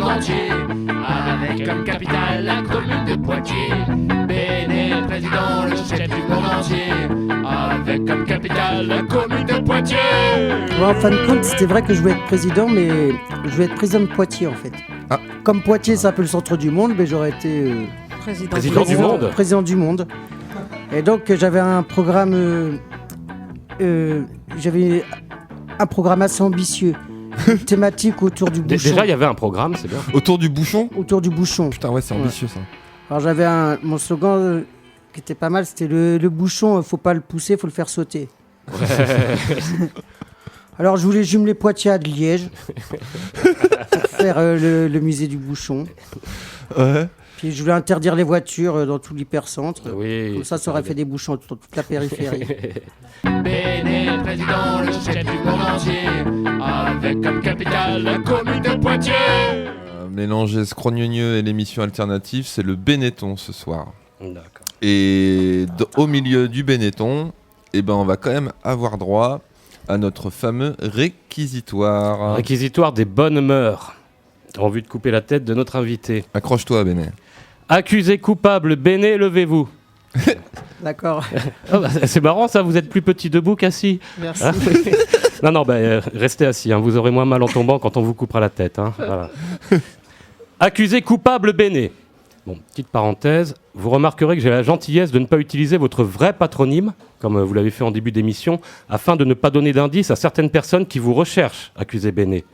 entier, avec comme capitale la commune de Poitiers. Béné, président, le chef du monde entier, avec comme capitale la commune de Poitiers. Ouais, en fin de compte, c'était vrai que je voulais être président, mais je voulais être président de Poitiers en fait. Ah. Comme Poitiers, c'est un peu le centre du monde, mais j'aurais été Président du monde. président du monde. Et donc j'avais un programme, assez ambitieux, une thématique autour du bouchon. Déjà, il y avait un programme, c'est bien. Autour du bouchon. Autour du bouchon. Putain, ouais, c'est ambitieux ça. Alors j'avais mon slogan qui était pas mal, c'était le bouchon, faut pas le pousser, faut le faire sauter. Alors je voulais jumeler Poitiers à de Liège pour faire le musée du bouchon. Ouais. Puis je voulais interdire les voitures dans tout l'hypercentre. Oui. Comme ça aurait fait des bouchons dans toute la périphérie. Béné, président, le chef du monde entier, avec comme capitale la commune de Poitiers. Mélanger Scrogneux et l'émission alternative, c'est le Benetton ce soir. D'accord. Et au milieu du Benetton, eh ben, on va quand même avoir droit à notre fameux réquisitoire. Réquisitoire des bonnes mœurs, en vue de couper la tête de notre invité. Accroche-toi, Béné. Accusé coupable, Béné, levez-vous. D'accord. Ah bah, c'est marrant ça, vous êtes plus petit debout qu'assis. Merci. Hein non, restez assis, hein, vous aurez moins mal en tombant quand on vous coupera la tête. Hein, voilà. Accusé coupable, Béné. Bon, petite parenthèse, vous remarquerez que j'ai la gentillesse de ne pas utiliser votre vrai patronyme, comme vous l'avez fait en début d'émission, afin de ne pas donner d'indices à certaines personnes qui vous recherchent, accusé Béné.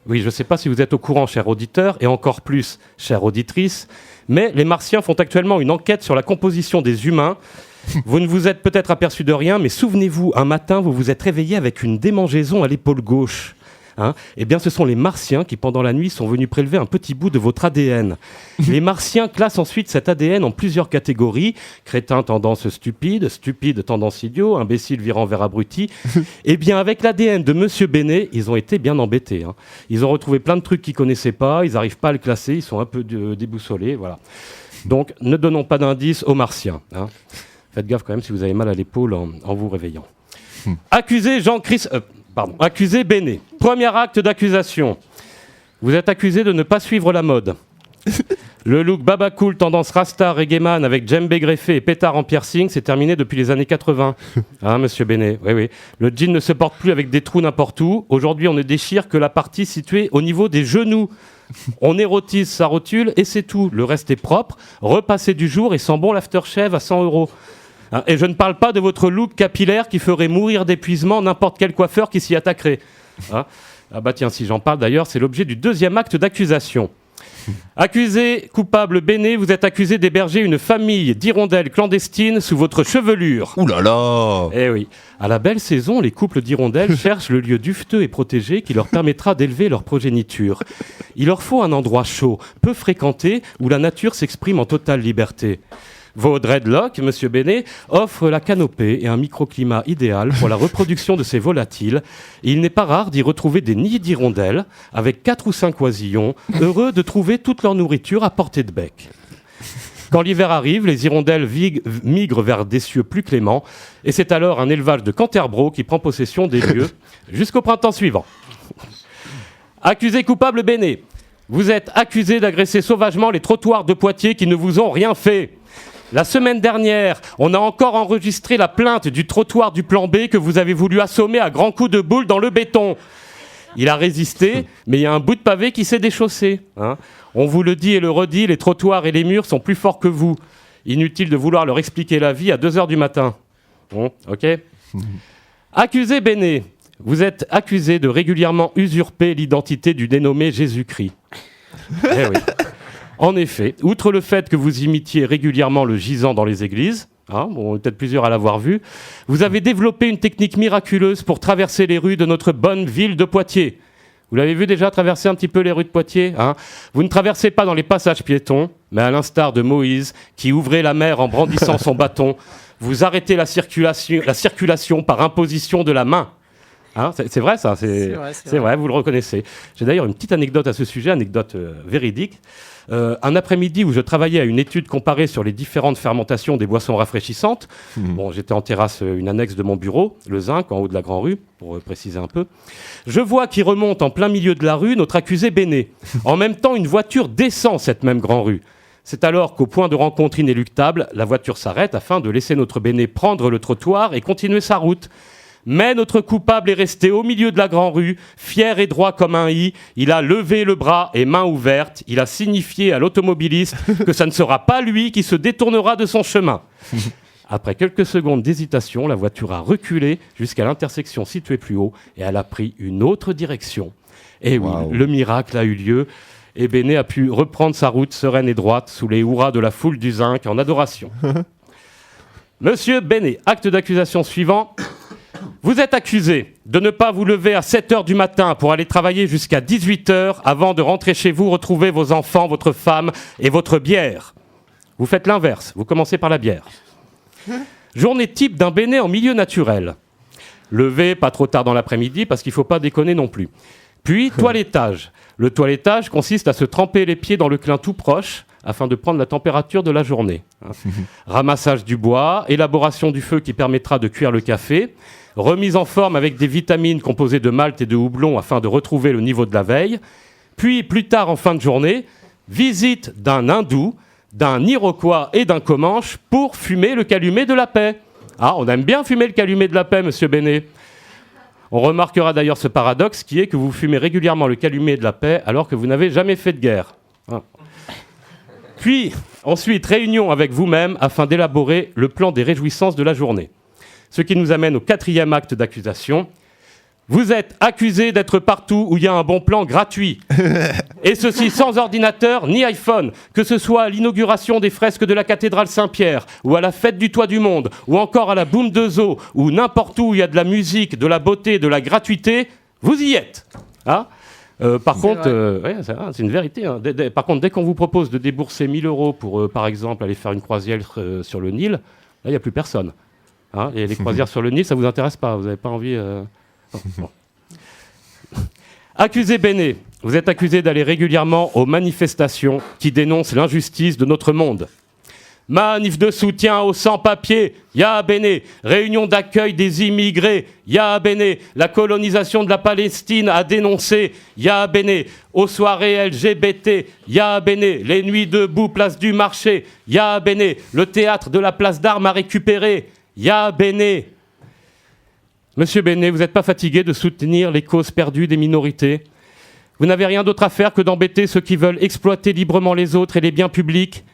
Oui, je ne sais pas si vous êtes au courant, cher auditeur, et encore plus, chère auditrice, mais les Martiens font actuellement une enquête sur la composition des humains. Vous ne vous êtes peut-être aperçu de rien, mais souvenez-vous, un matin, vous vous êtes réveillé avec une démangeaison à l'épaule gauche. Hein, eh bien, ce sont les Martiens qui, pendant la nuit, sont venus prélever un petit bout de votre ADN. Les Martiens classent ensuite cet ADN en plusieurs catégories. Crétin, tendance stupide, stupide, tendance idiot, imbécile virant vers abruti. Eh bien, avec l'ADN de Monsieur Béné, ils ont été bien embêtés. Hein. Ils ont retrouvé plein de trucs qu'ils ne connaissaient pas, ils n'arrivent pas à le classer, ils sont un peu déboussolés. Voilà. Donc, ne donnons pas d'indices aux Martiens. Hein. Faites gaffe quand même si vous avez mal à l'épaule en vous réveillant. Accusé accusé Béné. Premier acte d'accusation. Vous êtes accusé de ne pas suivre la mode. Le look baba cool tendance rasta reggaeman avec djembé greffé et pétard en piercing, c'est terminé depuis les années 80. Hein, monsieur Béné. Oui. Le jean ne se porte plus avec des trous n'importe où. Aujourd'hui, on ne déchire que la partie située au niveau des genoux. On érotise sa rotule et c'est tout. Le reste est propre, repassé du jour et sent bon l'aftershave à 100 €. Hein, et je ne parle pas de votre look capillaire qui ferait mourir d'épuisement n'importe quel coiffeur qui s'y attaquerait. Hein, ah bah tiens, si j'en parle d'ailleurs, c'est l'objet du deuxième acte d'accusation. Accusé coupable Béné, vous êtes accusé d'héberger une famille d'hirondelles clandestines sous votre chevelure. Ouh là là. Eh oui, à la belle saison, les couples d'hirondelles cherchent le lieu dufteux et protégé qui leur permettra d'élever leur progéniture. Il leur faut un endroit chaud, peu fréquenté, où la nature s'exprime en totale liberté. Vos dreadlocks, monsieur Béné, offrent la canopée et un microclimat idéal pour la reproduction de ces volatiles. Et il n'est pas rare d'y retrouver des nids d'hirondelles avec 4 ou 5 oisillons, heureux de trouver toute leur nourriture à portée de bec. Quand l'hiver arrive, les hirondelles migrent vers des cieux plus cléments, et c'est alors un élevage de Canterbro qui prend possession des lieux jusqu'au printemps suivant. Accusé coupable Béné, vous êtes accusé d'agresser sauvagement les trottoirs de Poitiers qui ne vous ont rien fait. La semaine dernière, on a encore enregistré la plainte du trottoir du plan B que vous avez voulu assommer à grands coups de boule dans le béton. Il a résisté, mais il y a un bout de pavé qui s'est déchaussé. Hein. On vous le dit et le redit, les trottoirs et les murs sont plus forts que vous. Inutile de vouloir leur expliquer la vie à 2h du matin. Bon, ok. Accusé Béné, vous êtes accusé de régulièrement usurper l'identité du dénommé Jésus-Christ. Eh oui. En effet, outre le fait que vous imitiez régulièrement le gisant dans les églises, hein, bon, peut-être plusieurs à l'avoir vu, vous avez développé une technique miraculeuse pour traverser les rues de notre bonne ville de Poitiers. Vous l'avez vu déjà traverser un petit peu les rues de Poitiers, hein ? Vous ne traversez pas dans les passages piétons, mais à l'instar de Moïse, qui ouvrait la mer en brandissant son bâton, vous arrêtez la circulation par imposition de la main. Hein, c'est vrai ça, C'est vrai, c'est vrai, vous le reconnaissez. J'ai d'ailleurs une petite anecdote à ce sujet, anecdote véridique. Un après-midi où je travaillais à une étude comparée sur les différentes fermentations des boissons rafraîchissantes. Bon, j'étais en terrasse, une annexe de mon bureau, le Zinc, en haut de la Grand Rue, pour préciser un peu. Je vois qui remonte en plein milieu de la rue notre accusé Béné. En même temps, une voiture descend cette même Grand Rue. C'est alors qu'au point de rencontre inéluctable, la voiture s'arrête afin de laisser notre Béné prendre le trottoir et continuer sa route. Mais notre coupable est resté au milieu de la Grand Rue, fier et droit comme un i. Il a levé le bras et main ouverte. Il a signifié à l'automobiliste que ça ne sera pas lui qui se détournera de son chemin. Après quelques secondes d'hésitation, la voiture a reculé jusqu'à l'intersection située plus haut et elle a pris une autre direction. Et oui, le miracle a eu lieu et Béné a pu reprendre sa route sereine et droite sous les hurrahs de la foule du Zinc en adoration. Monsieur Béné, acte d'accusation suivant. Vous êtes accusé de ne pas vous lever à 7h du matin pour aller travailler jusqu'à 18h avant de rentrer chez vous, retrouver vos enfants, votre femme et votre bière. Vous faites l'inverse, vous commencez par la bière. Journée type d'un Béné en milieu naturel. Levé pas trop tard dans l'après-midi parce qu'il ne faut pas déconner non plus. Puis toilettage. Le toilettage consiste à se tremper les pieds dans le clin tout proche afin de prendre la température de la journée. Ramassage du bois, élaboration du feu qui permettra de cuire le café, remise en forme avec des vitamines composées de malt et de houblon afin de retrouver le niveau de la veille, puis plus tard en fin de journée, visite d'un hindou, d'un iroquois et d'un comanche pour fumer le calumet de la paix. Ah, on aime bien fumer le calumet de la paix, monsieur Béné. On remarquera d'ailleurs ce paradoxe qui est que vous fumez régulièrement le calumet de la paix alors que vous n'avez jamais fait de guerre. Puis, ensuite, réunion avec vous-même afin d'élaborer le plan des réjouissances de la journée. Ce qui nous amène au 4e acte d'accusation. Vous êtes accusé d'être partout où il y a un bon plan gratuit. Et ceci sans ordinateur ni iPhone, que ce soit à l'inauguration des fresques de la cathédrale Saint-Pierre, ou à la fête du Toit du Monde, ou encore à la Boum de Zoo, ou n'importe où il y a de la musique, de la beauté, de la gratuité, vous y êtes. Hein ? Par contre, c'est une vérité. Hein. Par contre, dès qu'on vous propose de débourser 1 000 € pour, par exemple, aller faire une croisière sur le Nil, là, il n'y a plus personne. Hein, et les croisières sur le Nil, ça ne vous intéresse pas. Vous n'avez pas envie... Bon. Accusé Béné, vous êtes accusé d'aller régulièrement aux manifestations qui dénoncent l'injustice de notre monde. Manif de soutien aux sans-papiers, Ya Béné. Réunion d'accueil des immigrés, Ya Béné. La colonisation de la Palestine à dénoncer, Ya Béné. Aux soirées LGBT, Ya Béné. Les nuits debout, place du marché, Ya Béné. Le théâtre de la place d'Armes à récupérer, Ya Béné. Monsieur Béné, vous n'êtes pas fatigué de soutenir les causes perdues des minorités? Vous n'avez rien d'autre à faire que d'embêter ceux qui veulent exploiter librement les autres et les biens publics?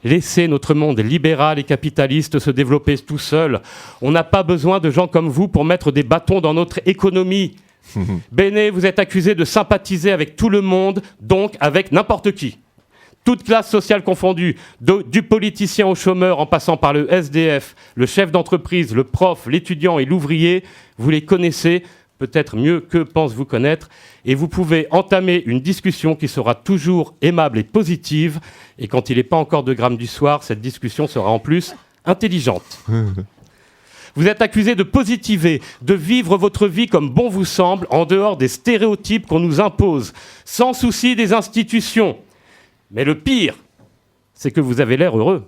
Laissez notre monde libéral et capitaliste se développer tout seul. On n'a pas besoin de gens comme vous pour mettre des bâtons dans notre économie. Béné, vous êtes accusé de sympathiser avec tout le monde, donc avec n'importe qui. Toute classe sociale confondue, du politicien au chômeur en passant par le SDF, le chef d'entreprise, le prof, l'étudiant et l'ouvrier, vous les connaissez, peut-être mieux que pensent vous connaître, et vous pouvez entamer une discussion qui sera toujours aimable et positive, et quand il n'est pas encore 2 grammes du soir, cette discussion sera en plus intelligente. Vous êtes accusé de positiver, de vivre votre vie comme bon vous semble, en dehors des stéréotypes qu'on nous impose, sans souci des institutions. Mais le pire, c'est que vous avez l'air heureux.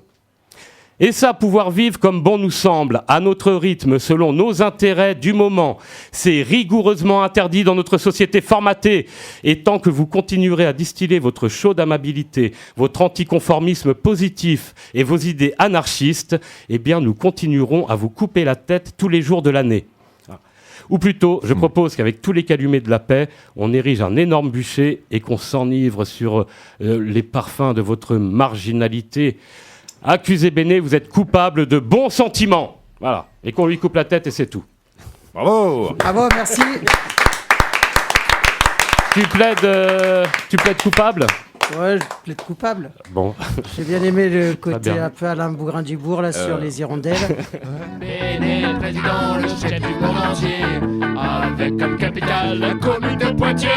Et ça, pouvoir vivre comme bon nous semble, à notre rythme, selon nos intérêts du moment, c'est rigoureusement interdit dans notre société formatée. Et tant que vous continuerez à distiller votre chaude amabilité, votre anticonformisme positif et vos idées anarchistes, eh bien nous continuerons à vous couper la tête tous les jours de l'année. Ou plutôt, je propose qu'avec tous les calumets de la paix, on érige un énorme bûcher et qu'on s'enivre sur les parfums de votre marginalité. Accusé Béné, vous êtes coupable de bons sentiments. Voilà. Et qu'on lui coupe la tête et c'est tout. Bravo. Bravo, merci. Tu plaides coupable? Ouais, je plaide coupable. Bon. J'ai bien aimé le côté bien. un peu Alain Bougrain-Dubourg là sur les hirondelles. Béné, président, le chef du monde entier, avec comme capitale la commune de Poitiers.